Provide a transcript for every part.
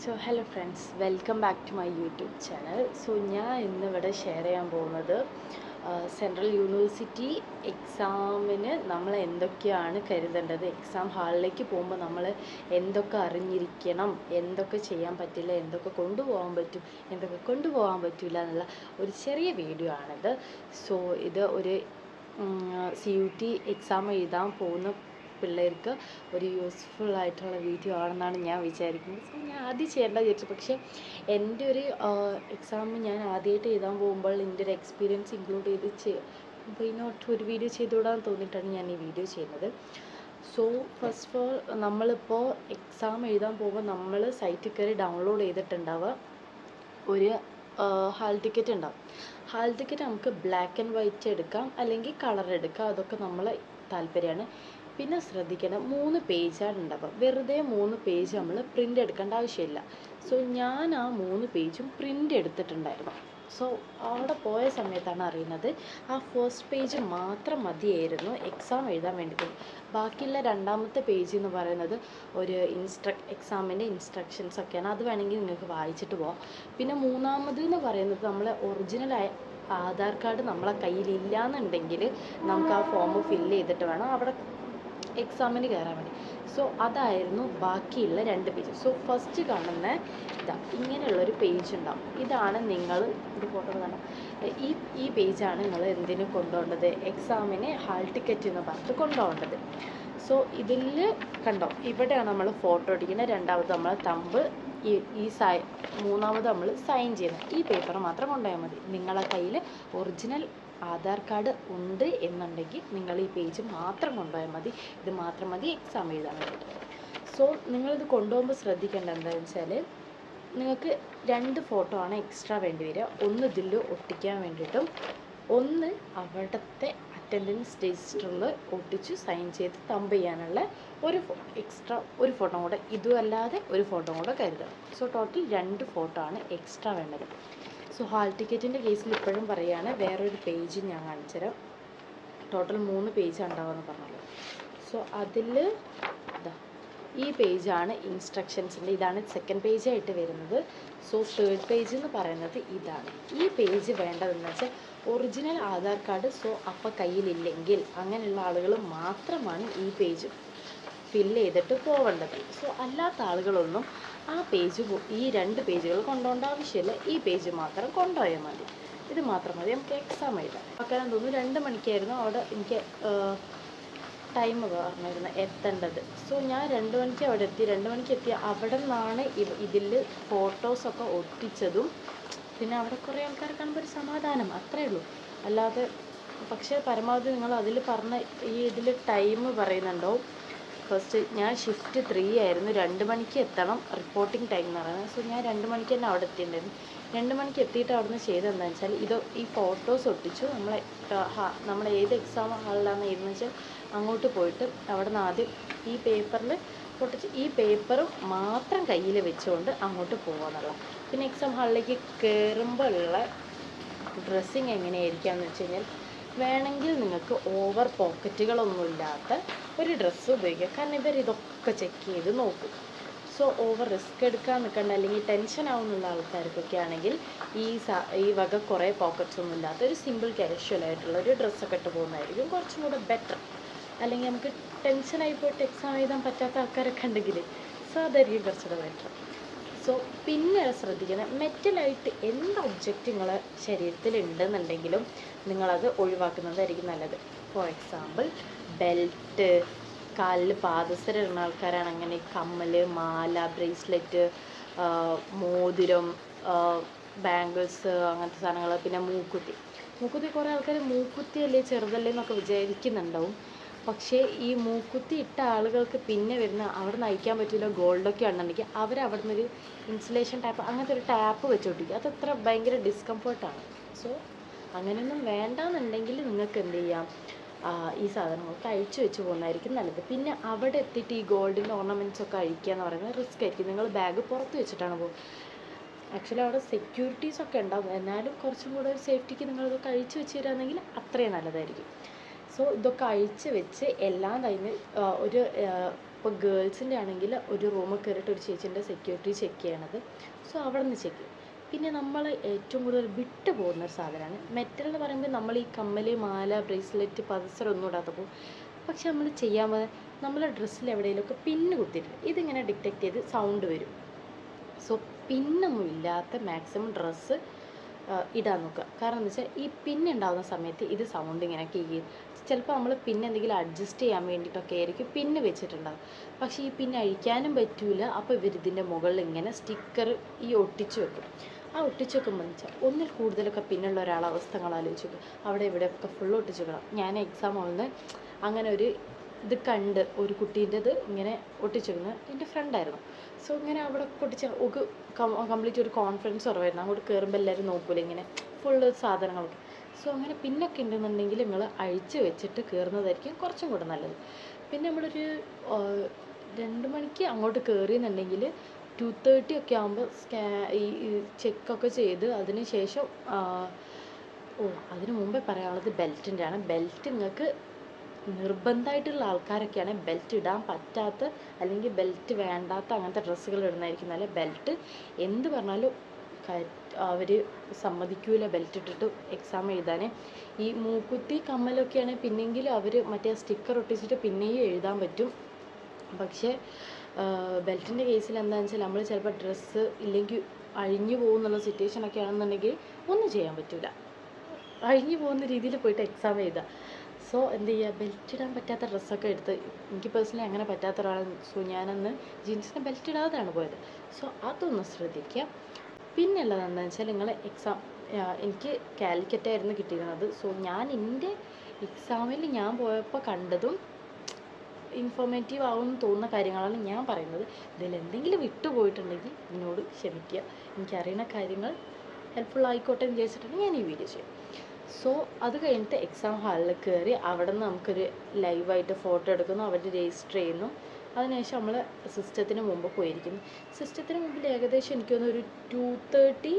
So hello friends, welcome back to my YouTube channel. So ഞാൻ ഇന്നിവിടെ share ചെയ്യാൻ പോകുന്നത് സെൻട്രൽ യൂണിവേഴ്സിറ്റി എക്സാമിന് നമ്മൾ എന്തൊക്കെയാണ് കരുതേണ്ടത്, എക്സാം ഹാളിലേക്ക് പോകുമ്പോൾ നമ്മൾ എന്തൊക്കെ അറിഞ്ഞിരിക്കണം, എന്തൊക്കെ ചെയ്യാൻ പറ്റില്ല, എന്തൊക്കെ കൊണ്ടുപോകാൻ പറ്റും, എന്തൊക്കെ കൊണ്ടുപോകാൻ പറ്റില്ല എന്നുള്ള ഒരു ചെറിയ വീഡിയോ ആണിത്. സോ ഇത് ഒരു CUT എക്സാം എഴുതാൻ പോകുന്ന പിള്ളേർക്ക് ഒരു യൂസ്ഫുൾ ആയിട്ടുള്ള വീഡിയോ ആണെന്നാണ് ഞാൻ വിചാരിക്കുന്നത്. സോ ഞാൻ ആദ്യം ചെയ്യേണ്ട വിചാരിച്ചു, പക്ഷേ എൻ്റെ ഒരു എക്സാം ഞാൻ ആദ്യമായിട്ട് എഴുതാൻ പോകുമ്പോൾ എൻ്റെ ഒരു എക്സ്പീരിയൻസ് ഇൻക്ലൂഡ് ചെയ്ത് നോട്ട് ഒരു വീഡിയോ ചെയ്തുകൂടാന്ന് തോന്നിയിട്ടാണ് ഞാൻ ഈ വീഡിയോ ചെയ്യുന്നത്. സോ ഫസ്റ്റ് ഓഫ് ഓൾ നമ്മളിപ്പോൾ എക്സാം എഴുതാൻ പോകുമ്പോൾ നമ്മൾ സൈറ്റിൽ കയറി ഡൗൺലോഡ് ചെയ്തിട്ടുണ്ടാവുക ഒരു ഹാൾ ടിക്കറ്റ് ഉണ്ടാവും. ഹാൾ ടിക്കറ്റ് നമുക്ക് ബ്ലാക്ക് ആൻഡ് വൈറ്റ് എടുക്കാം, അല്ലെങ്കിൽ കളർ എടുക്കാം, അതൊക്കെ നമ്മളെ താല്പര്യമാണ്. പിന്നെ ശ്രദ്ധിക്കണം, 3 പേജാണ് ഉണ്ടാവുക. വെറുതെ 3 പേജ് നമ്മൾ പ്രിൻ്റ് എടുക്കേണ്ട ആവശ്യമില്ല. സോ ഞാൻ ആ 3 പേജും പ്രിൻ്റ് എടുത്തിട്ടുണ്ടായിരുന്നു. സോ അവിടെ പോയ സമയത്താണ് അറിയുന്നത് ആ ഫസ്റ്റ് പേജ് മാത്രം മതിയായിരുന്നു എക്സാം എഴുതാൻ വേണ്ടിയിട്ട്. ബാക്കിയുള്ള രണ്ടാമത്തെ പേജ് എന്ന് പറയുന്നത് ഒരു എക്സാമിൻ്റെ ഇൻസ്ട്രക്ഷൻസ് ഒക്കെയാണ്. അത് വേണമെങ്കിൽ നിങ്ങൾക്ക് വായിച്ചിട്ട് പോകാം. പിന്നെ മൂന്നാമത് എന്ന് പറയുന്നത് നമ്മളെ ഒറിജിനലായ ആധാർ കാർഡ് നമ്മളെ കയ്യിലില്ല എന്നുണ്ടെങ്കിൽ നമുക്ക് ആ ഫോം ഫില്ല് ചെയ്തിട്ട് വേണം അവിടെ എക്സാമിന് കയറാൻ വേണ്ടി. സോ അതായിരുന്നു ബാക്കിയുള്ള 2 പേജ്. സോ ഫസ്റ്റ് കാണുന്ന ഇങ്ങനെയുള്ളൊരു പേജ് ഉണ്ടാവും. ഇതാണ് നിങ്ങൾ ഇത് ഫോട്ടോ കാണാം. ഈ പേജാണ് നിങ്ങൾ എന്തിനു കൊണ്ടുപോകേണ്ടത്, എക്സാമിന് ഹാൾ ടിക്കറ്റ് എന്ന് പറഞ്ഞിട്ട് കൊണ്ടുപോകേണ്ടത്. സോ ഇതിൽ കണ്ടോ, ഇവിടെയാണ് നമ്മൾ ഫോട്ടോ അടിക്കുന്നത്, രണ്ടാമത് നമ്മൾ തമ്പ്, മൂന്നാമത് നമ്മൾ സൈൻ ചെയ്യുന്നത്. ഈ പേപ്പർ മാത്രം കൊണ്ടുപോയാൽ മതി. നിങ്ങളെ കയ്യിൽ ഒറിജിനൽ ആധാർ കാർഡ് ഉണ്ട് എന്നുണ്ടെങ്കിൽ നിങ്ങൾ ഈ പേജ് മാത്രം കൊണ്ടുപോയാൽ മതി. ഇത് മാത്രം മതി എക്സാം എഴുതാൻ വേണ്ടിയിട്ട്. സോ നിങ്ങളിത് കൊണ്ടുപോകുമ്പോൾ ശ്രദ്ധിക്കേണ്ടത് എന്താണെന്ന് വെച്ചാൽ, നിങ്ങൾക്ക് 2 ഫോട്ടോ ആണ് എക്സ്ട്രാ വേണ്ടി വരിക. ഒന്ന് ഇതിൽ ഒട്ടിക്കാൻ വേണ്ടിയിട്ടും ഒന്ന് അവിടുത്തെ അറ്റൻഡൻസ് രജിസ്റ്ററിൽ ഒട്ടിച്ച് സൈൻ ചെയ്ത് തമ്പ് ചെയ്യാനുള്ള എക്സ്ട്രാ ഒരു ഫോട്ടോ കൂടെ, ഇതും അല്ലാതെ ഒരു ഫോട്ടോ കൂടെ കരുതണം. സോ ടോട്ടൽ 2 ഫോട്ടോ ആണ് എക്സ്ട്രാ വേണ്ടത്. സോ ഹാൾ ടിക്കറ്റിൻ്റെ കേസിൽ ഇപ്പോഴും പറയുകയാണ്, വേറൊരു പേജ് ഞാൻ കാണിച്ചു തരാം. ടോട്ടൽ 3 പേജാണ് ഉണ്ടാവുമെന്ന് പറഞ്ഞല്ലോ. സോ അതിൽ ഈ പേജാണ് ഇൻസ്ട്രക്ഷൻസിൻ്റെ, ഇതാണ് സെക്കൻഡ് പേജായിട്ട് വരുന്നത്. സോ തേർഡ് പേജ് എന്ന് പറയുന്നത് ഇതാണ്. ഈ പേജ് വേണ്ടതെന്ന് വെച്ചാൽ ഒറിജിനൽ ആധാർ കാർഡ് അപ്പോൾ കയ്യിലില്ലെങ്കിൽ അങ്ങനെയുള്ള ആളുകൾ മാത്രമാണ് ഈ പേജ് ഫില്ല് ചെയ്തിട്ട് പോവേണ്ടത്. സോ അല്ലാത്ത ആളുകളൊന്നും ആ പേജ് ഈ 2 പേജുകൾ കൊണ്ടുപോകേണ്ട ആവശ്യമില്ല. ഈ പേജ് മാത്രം കൊണ്ടുപോയാൽ മതി. ഇത് മാത്രം മതി നമുക്ക് എക്സാം എഴുതാം. ആക്കാൻ തോന്നുന്നു 2 മണിക്കായിരുന്നു അവിടെ എനിക്ക് ടൈം പറഞ്ഞിരുന്നു എത്തേണ്ടത്. സോ ഞാൻ 2 മണിക്ക് അവിടെ എത്തി. 2 മണിക്ക് എത്തി അവിടെ നിന്നാണ് ഇതിൽ ഫോട്ടോസൊക്കെ ഒട്ടിച്ചതും. പിന്നെ അവിടെ കുറേ ആൾക്കാർ കാണുമ്പോൾ ഒരു സമാധാനം, അത്രയേ ഉള്ളൂ. അല്ലാതെ പക്ഷേ പരമാവധി നിങ്ങൾ അതിൽ പറഞ്ഞ ഇതിൽ ടൈം പറയുന്നുണ്ടാവും. ഫസ്റ്റ് ഞാൻ ഷിഫ്റ്റ് 3 ആയിരുന്നു, 2 മണിക്ക് എത്തണം റിപ്പോർട്ടിംഗ് ടൈം എന്ന് പറയുന്നത്. സോ ഞാൻ 2 മണിക്ക് തന്നെ അവിടെ എത്തിയിട്ടുണ്ടായിരുന്നു. 2 മണിക്ക് എത്തിയിട്ട് അവിടെ നിന്ന് ചെയ്തെന്താണെന്ന് വെച്ചാൽ ഈ ഫോട്ടോസ് ഒട്ടിച്ചു. നമ്മൾ ഏത് എക്സാം ഹാളിലാണ് ഇരുന്ന് വെച്ചാൽ അങ്ങോട്ട് പോയിട്ട് അവിടെ നിന്ന് ആദ്യം ഈ പേപ്പറിൽ പൊട്ടിച്ച് ഈ പേപ്പർ മാത്രം കയ്യിൽ വെച്ചുകൊണ്ട് അങ്ങോട്ട് പോകാമെന്നുള്ള. പിന്നെ എക്സാം ഹാളിലേക്ക് കയറുമ്പോൾ ഉള്ള ഡ്രസ്സിങ് എങ്ങനെയായിരിക്കാമെന്ന് വെച്ച് കഴിഞ്ഞാൽ, വേണമെങ്കിൽ നിങ്ങൾക്ക് ഓവർ പോക്കറ്റുകളൊന്നുമില്ലാത്ത ഒരു ഡ്രസ്സ് ഉപയോഗിക്കുക. കാരണം ഇതൊക്കെ ചെക്ക് ചെയ്ത് നോക്കും. സോ ഓവർ റിസ്ക് എടുക്കാൻ നിൽക്കേണ്ട, അല്ലെങ്കിൽ ടെൻഷൻ ആവുന്നുള്ള ആൾക്കാർക്കൊക്കെ ആണെങ്കിൽ ഈ വക കുറേ പോക്കറ്റ്സ് ഒന്നും ഇല്ലാത്ത ഒരു സിമ്പിൾ കാഷ്വലായിട്ടുള്ള ഒരു ഡ്രസ്സൊക്കെ ഇട്ട് പോകുന്നതായിരിക്കും കുറച്ചും കൂടെ ബെറ്റർ. അല്ലെങ്കിൽ നമുക്ക് ടെൻഷനായി പോയിട്ട് എക്സാം എഴുതാൻ പറ്റാത്ത ആൾക്കാരൊക്കെ ഉണ്ടെങ്കിൽ സോ അതായിരിക്കും കുറച്ചുകൂടെ ബെറ്റർ. സോ പിന്നെ ശ്രദ്ധിക്കുന്നത്, മെറ്റലായിട്ട് എന്ത് ഒബ്ജക്റ്റ് നിങ്ങളെ ശരീരത്തിൽ ഉണ്ടെന്നുണ്ടെങ്കിലും നിങ്ങളത് ഒഴിവാക്കുന്നതായിരിക്കും നല്ലത്. ഫോർ എക്സാമ്പിൾ ബെൽറ്റ്, കാലിൽ പാദസരം ഇടുന്ന ആൾക്കാരാണ് അങ്ങനെ കമ്മൽ, മാല, ബ്രേസ്ലെറ്റ്, മോതിരം, ബാംഗിൾസ്, അങ്ങനത്തെ സാധനങ്ങൾ. പിന്നെ മൂക്കുത്തി കുറേ ആൾക്കാർ മൂക്കുത്തി അല്ലേ ചെറുതല്ലേ എന്നൊക്കെ വിചാരിക്കുന്നുണ്ടാവും. പക്ഷേ ഈ മൂക്കുത്തി ഇട്ട ആളുകൾക്ക് പിന്നെ വരുന്ന അവിടെ നയിക്കാൻ പറ്റില്ല ഗോൾഡൊക്കെ ആണെന്നുണ്ടെങ്കിൽ അവിടെ നിന്നൊരു ഇൻസുലേഷൻ ടാപ്പ്, അങ്ങനത്തെ ഒരു ടാപ്പ് വെച്ചോട്ടിക്കുക. അതത്ര ഭയങ്കര ഡിസ്കംഫർട്ടാണ്. സോ അങ്ങനെയൊന്നും വേണ്ടാന്നുണ്ടെങ്കിൽ നിങ്ങൾക്ക് എന്ത് ചെയ്യാം, ഈ സാധനങ്ങളൊക്കെ അഴിച്ചു വെച്ച് പോകുന്നതായിരിക്കും നല്ലത്. പിന്നെ അവിടെ എത്തിയിട്ട് ഈ ഗോൾഡിൻ്റെ ഓർണമെൻറ്റ്സ് ഒക്കെ അഴിക്കുക എന്ന് പറയുന്നത് റിസ്ക് ആയിരിക്കും. നിങ്ങൾ ബാഗ് പുറത്ത് വെച്ചിട്ടാണ് പോകും. ആക്ച്വലി അവിടെ സെക്യൂരിറ്റീസൊക്കെ ഉണ്ടാവും, എന്നാലും കുറച്ചും കൂടെ ഒരു സേഫ്റ്റിക്ക് നിങ്ങളിതൊക്കെ അഴിച്ചു വെച്ച് തരാമെന്നെങ്കിൽ അത്രയും നല്ലതായിരിക്കും. സോ ഇതൊക്കെ അഴിച്ച് വെച്ച് എല്ലാം കഴിഞ്ഞ് ഒരു അപ്പോൾ ഗേൾസിൻ്റെ ആണെങ്കിൽ ഒരു റൂമിൽ കയറിയിട്ട് ഒരു ചേച്ചീൻ്റെ സെക്യൂരിറ്റി ചെക്ക് ചെയ്യണത്. സോ അവിടെ നിന്ന് ചെക്ക് ചെയ്യും. പിന്നെ നമ്മൾ ഏറ്റവും കൂടുതൽ വിട്ടു പോകുന്നൊരു സാധനമാണ് മെറ്റൽ എന്ന് പറയുമ്പോൾ നമ്മൾ ഈ കമ്മൽ, മാല, ബ്രേസ്ലെറ്റ്, പൾസർ ഒന്നും ഇടാത്തപ്പോൾ. പക്ഷെ നമ്മൾ ചെയ്യാൻ നമ്മളെ ഡ്രസ്സിൽ എവിടെയെങ്കിലുമൊക്കെ പിന്ന് കുത്തിയിട്ട് ഇതിങ്ങനെ ഡിറ്റക്ട് ചെയ്ത് സൗണ്ട് വരും. സോ പിന്നൊന്നും ഇല്ലാത്ത മാക്സിമം ഡ്രസ്സ് ഇടാൻ നോക്കുക. കാരണം എന്താ വെച്ചാൽ ഈ പിന്നുണ്ടാകുന്ന സമയത്ത് ഇത് സൗണ്ട് ഇങ്ങനെ കേൾക്കും. ചിലപ്പോൾ നമ്മൾ പിന്നെ എന്തെങ്കിലും അഡ്ജസ്റ്റ് ചെയ്യാൻ വേണ്ടിയിട്ടൊക്കെ ആയിരിക്കും പിന്ന് വെച്ചിട്ടുണ്ടാകും. പക്ഷേ ഈ പിന്നെ അഴിക്കാനും പറ്റൂല. അപ്പോൾ ഇവരിതിൻ്റെ മുകളിൽ ഇങ്ങനെ സ്റ്റിക്കർ ഈ ഒട്ടിച്ച് വെക്കും. ആ ഒട്ടിച്ച് വെക്കുമ്പോൾ വെച്ചാൽ ഒന്നിൽ കൂടുതലൊക്കെ പിന്നുള്ള ഒരാളെ അവസ്ഥകൾ ആലോചിച്ച് നോക്കും. അവിടെ ഇവിടെയൊക്കെ ഫുൾ ഒട്ടിച്ച് വെക്കണം. ഞാൻ എക്സാം ഒന്ന് അങ്ങനെ ഒരു ഇത് കണ്ട് ഒരു കുട്ടീൻ്റെത് ഇങ്ങനെ ഒട്ടിച്ച് വെക്കുന്നത് എൻ്റെ ഫ്രണ്ടായിരുന്നു. സോ ഇങ്ങനെ അവിടെ ഒട്ടിച്ച് ഒക്കെ കംപ്ലീറ്റ് ഒരു കോൺഫിഡൻസ് കുറവായിരുന്നു. അങ്ങോട്ട് കയറുമ്പോൾ എല്ലാവരും നോക്കൂല ഇങ്ങനെ ഫുള്ള് സാധനങ്ങളൊക്കെ. സോ അങ്ങനെ പിന്നൊക്കെ ഉണ്ടെന്നുണ്ടെങ്കിൽ നിങ്ങൾ അഴിച്ച് വെച്ചിട്ട് കയറുന്നതായിരിക്കും കുറച്ചും കൂടെ നല്ലത്. പിന്നെ നമ്മളൊരു 2 മണിക്ക് അങ്ങോട്ട് കയറിയെന്നുണ്ടെങ്കിൽ 2:30 ഒക്കെ ആകുമ്പോൾ ഈ ചെക്കൊക്കെ ചെയ്ത് അതിന് ശേഷം അതിന് മുമ്പേ പറയാനുള്ളത് ബെൽറ്റിൻ്റെ ആണ്. ബെൽറ്റ് നിങ്ങൾക്ക് നിർബന്ധമായിട്ടുള്ള ആൾക്കാരൊക്കെയാണ് ബെൽറ്റ് ഇടാൻ പറ്റാത്ത അല്ലെങ്കിൽ ബെൽറ്റ് വേണ്ടാത്ത അങ്ങനത്തെ ഡ്രസ്സുകൾ ഇടുന്നതായിരിക്കും നല്ല. ബെൽറ്റ് എന്ത് പറഞ്ഞാലും അവർ സമ്മതിക്കൂല ബെൽറ്റ് ഇട്ടിട്ട് എക്സാം എഴുതാൻ. ഈ മൂക്കുത്തി കമ്മലൊക്കെയാണെങ്കിൽ പിന്നെങ്കിലും അവർ മറ്റേ സ്റ്റിക്കർ ഒട്ടിച്ചിട്ട് പിന്നെയും എഴുതാൻ പറ്റും. പക്ഷേ ബെൽറ്റിൻ്റെ കേസിൽ എന്താണെന്ന് വെച്ചാൽ നമ്മൾ ചിലപ്പോൾ ഡ്രസ്സ് ഇല്ലെങ്കിൽ അഴിഞ്ഞു പോകുന്നുള്ള സിറ്റുവേഷനൊക്കെ ആണെന്നുണ്ടെങ്കിൽ ഒന്നും ചെയ്യാൻ പറ്റില്ല. അഴിഞ്ഞു പോകുന്ന രീതിയിൽ പോയിട്ട് എക്സാം എഴുതുക. സോ എന്ത് ചെയ്യുക, ബെൽറ്റ് ഇടാൻ പറ്റാത്ത ഡ്രസ്സൊക്കെ എടുത്ത്, എനിക്ക് പേഴ്സണലി അങ്ങനെ പറ്റാത്ത ഒരാളാണ്. സോ ഞാനന്ന് ജീൻസിന് ബെൽറ്റ് ഇടാതെയാണ് പോയത്. സോ അതൊന്ന് ശ്രദ്ധിക്കുക. പിന്നെ ഉള്ളത് എന്താണെന്ന് വെച്ചാൽ നിങ്ങൾ എക്സാം, എനിക്ക് കാലിക്കറ്റായിരുന്നു കിട്ടിയിരുന്നത്. സോ ഞാൻ എൻ്റെ എക്സാമിൽ ഞാൻ പോയപ്പോൾ കണ്ടതും ഇൻഫോർമേറ്റീവ് ആവുമെന്ന് തോന്നുന്ന കാര്യങ്ങളാണ് ഞാൻ പറയുന്നത്. ഇതിൽ എന്തെങ്കിലും വിട്ടുപോയിട്ടുണ്ടെങ്കിൽ എന്നോട് ക്ഷമിക്കുക. എനിക്കറിയുന്ന കാര്യങ്ങൾ ഹെൽപ്ഫുൾ ആയിക്കോട്ടെ എന്ന് വിചാരിച്ചിട്ടാണ് ഞാൻ ഈ വീഡിയോ ചെയ്യുന്നത്. സോ അത് കഴിഞ്ഞിട്ട് എക്സാം ഹാളിൽ കയറി അവിടെ നിന്ന് നമുക്കൊരു ലൈവായിട്ട് ഫോട്ടോ എടുക്കുന്നു, അവർ രജിസ്റ്റർ ചെയ്യുന്നു. അതിനുശേഷം നമ്മൾ സിസ്റ്റത്തിന് മുമ്പ് പോയിരിക്കുന്നു. സിസ്റ്റത്തിന് മുമ്പിൽ ഏകദേശം എനിക്കൊന്ന് ഒരു 2:30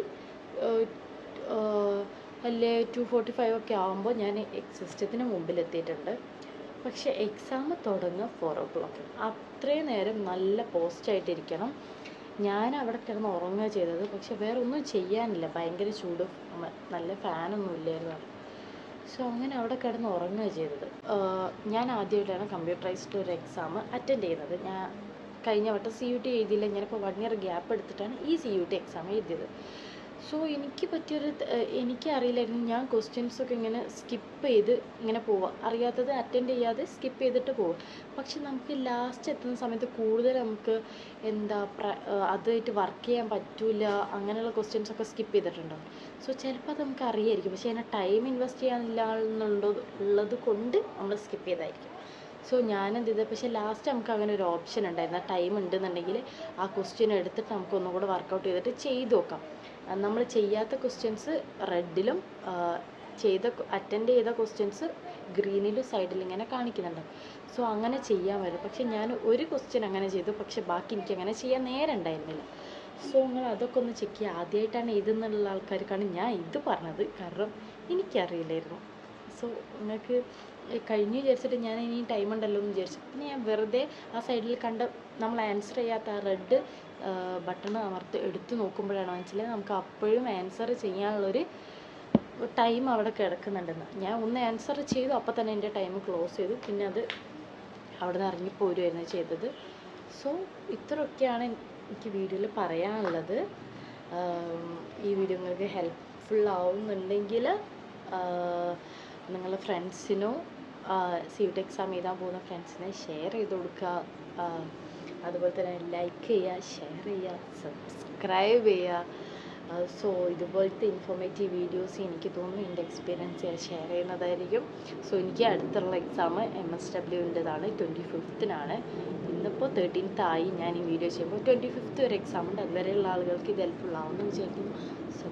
അല്ലേ 2:45 ഒക്കെ ആകുമ്പോൾ ഞാൻ സിസ്റ്റത്തിന് മുമ്പിൽ എത്തിയിട്ടുണ്ട്. പക്ഷേ എക്സാം തുടങ്ങുക 4 o'clock. അത്രയും നേരം നല്ല പോസ്റ്റായിട്ടിരിക്കണം. ഞാൻ അവിടെ കിടന്ന് ഉറങ്ങുക ചെയ്തത്. പക്ഷെ വേറെ ഒന്നും ചെയ്യാനില്ല, ഭയങ്കര ചൂട്, നല്ല ഫാനൊന്നും ഇല്ലായിരുന്നു. സോ അങ്ങനെ അവിടെ കിടന്ന് ഉറങ്ങുക ചെയ്തത്. ഞാൻ ആദ്യമായിട്ടാണ് കമ്പ്യൂട്ടറൈസ്ഡ് ഒരു എക്സാം അറ്റൻഡ് ചെയ്യുന്നത്. ഞാൻ കഴിഞ്ഞ വട്ടം CUT എഴുതിയില്ല. ഞാനിപ്പോൾ 1 year ഗ്യാപ്പ് എടുത്തിട്ടാണ് ഈ CUT എക്സാം എഴുതിയത്. സോ എനിക്ക് പറ്റിയൊരു എനിക്കറിയില്ലായിരുന്നു. ഞാൻ ക്വസ്റ്റ്യൻസൊക്കെ ഇങ്ങനെ സ്കിപ്പ് ചെയ്ത് ഇങ്ങനെ പോവുക, അറിയാത്തത് അറ്റൻഡ് ചെയ്യാതെ സ്കിപ്പ് ചെയ്തിട്ട് പോവുക. പക്ഷെ നമുക്ക് ലാസ്റ്റ് എത്തുന്ന സമയത്ത് കൂടുതൽ നമുക്ക് അതുമായിട്ട് വർക്ക് ചെയ്യാൻ പറ്റില്ല, അങ്ങനെയുള്ള ക്വസ്റ്റ്യൻസൊക്കെ സ്കിപ്പ് ചെയ്തിട്ടുണ്ടാവും. സോ ചിലപ്പോൾ അത് നമുക്ക് അറിയായിരിക്കും, പക്ഷേ അതിനെ ടൈം ഇൻവെസ്റ്റ് ചെയ്യാനില്ല ഉള്ളത് കൊണ്ട് നമ്മൾ സ്കിപ്പ് ചെയ്തായിരിക്കും. സോ ഞാനെന്ത് ചെയ്തത്, പക്ഷേ ലാസ്റ്റ് നമുക്ക് അങ്ങനെ ഒരു ഓപ്ഷൻ ഉണ്ടായിരുന്നു. ടൈം ഉണ്ടെന്നുണ്ടെങ്കിൽ ആ ക്വസ്റ്റ്യൻ എടുത്തിട്ട് നമുക്ക് ഒന്നും കൂടെ വർക്കൗട്ട് ചെയ്തിട്ട് ചെയ്ത് നോക്കാം. നമ്മൾ ചെയ്യാത്ത ക്വസ്റ്റ്യൻസ് റെഡിലും അറ്റൻഡ് ചെയ്ത ക്വസ്റ്റ്യൻസ് ഗ്രീനിലും സൈഡിൽ ഇങ്ങനെ കാണിക്കുന്നുണ്ട്. സോ അങ്ങനെ ചെയ്യാൻ വരും. പക്ഷെ ഞാൻ ഒരു ക്വസ്റ്റ്യൻ അങ്ങനെ ചെയ്തു, പക്ഷെ ബാക്കി എനിക്ക് അങ്ങനെ ചെയ്യാൻ നേരം ഉണ്ടായിരുന്നില്ല. സോ നിങ്ങൾ അതൊക്കെ ഒന്ന് ചെക്ക് ചെയ്യുക. ആദ്യമായിട്ടാണ് ഇതെന്നുള്ള ആൾക്കാർക്കാണ് ഞാൻ ഇത് പറഞ്ഞത്, കാരണം എനിക്കറിയില്ലായിരുന്നു. സോ നിങ്ങൾക്ക് കഴിഞ്ഞ് വിചാരിച്ചിട്ട് ഞാൻ ഇനി ടൈം ഉണ്ടല്ലോ എന്ന് വിചാരിച്ചു. പിന്നെ ഞാൻ വെറുതെ ആ സൈഡിൽ കണ്ട നമ്മൾ ആൻസർ ചെയ്യാത്ത ആ റെഡ് ബട്ടൺ എടുത്ത് നോക്കുമ്പോഴാണ് മനസ്സിലായത് നമുക്ക് അപ്പോഴും ആൻസർ ചെയ്യാനുള്ളൊരു ടൈം അവിടെ കിടക്കുന്നുണ്ടെന്ന്. ഞാൻ ഒന്ന് ആൻസർ ചെയ്തു, അപ്പോൾ തന്നെ എൻ്റെ ടൈം ക്ലോസ് ചെയ്തു. പിന്നെ അത് അവിടെ നിന്ന് ഇറങ്ങിപ്പോരുമായിരുന്നു ചെയ്തത്. സോ ഇത്രയൊക്കെയാണ് എനിക്ക് വീഡിയോയിൽ പറയാനുള്ളത്. ഈ വീഡിയോ നിങ്ങൾക്ക് ഹെൽപ്ഫുൾ ആവുന്നുണ്ടെങ്കിൽ നിങ്ങളുടെ ഫ്രണ്ട്സിനോ CUT എക്സാം എഴുതാൻ പോകുന്ന ഫ്രണ്ട്സിനെ ഷെയർ ചെയ്ത് കൊടുക്കുക. അതുപോലെ തന്നെ ലൈക്ക് ചെയ്യുക, ഷെയർ ചെയ്യുക, സബ്സ്ക്രൈബ് ചെയ്യുക. സോ ഇതുപോലത്തെ ഇൻഫോർമേറ്റീവ് വീഡിയോസ് എനിക്ക് തോന്നുന്നു എൻ്റെ എക്സ്പീരിയൻസ് ഞാൻ ഷെയർ ചെയ്യുന്നതായിരിക്കും. സോ എനിക്ക് അടുത്തുള്ള എക്സാം MSWൻ്റെതാണ്, 25th ഇന്നിപ്പോൾ 13th ആയി. ഞാൻ ഈ വീഡിയോ ചെയ്യുമ്പോൾ 25th ഒരു എക്സാം ഉണ്ട്. അതുവരെയുള്ള ആളുകൾക്ക് ഇത് ഹെൽപ്ഫുൾ ആവുമെന്ന് വിചാരിക്കുന്നു. സോ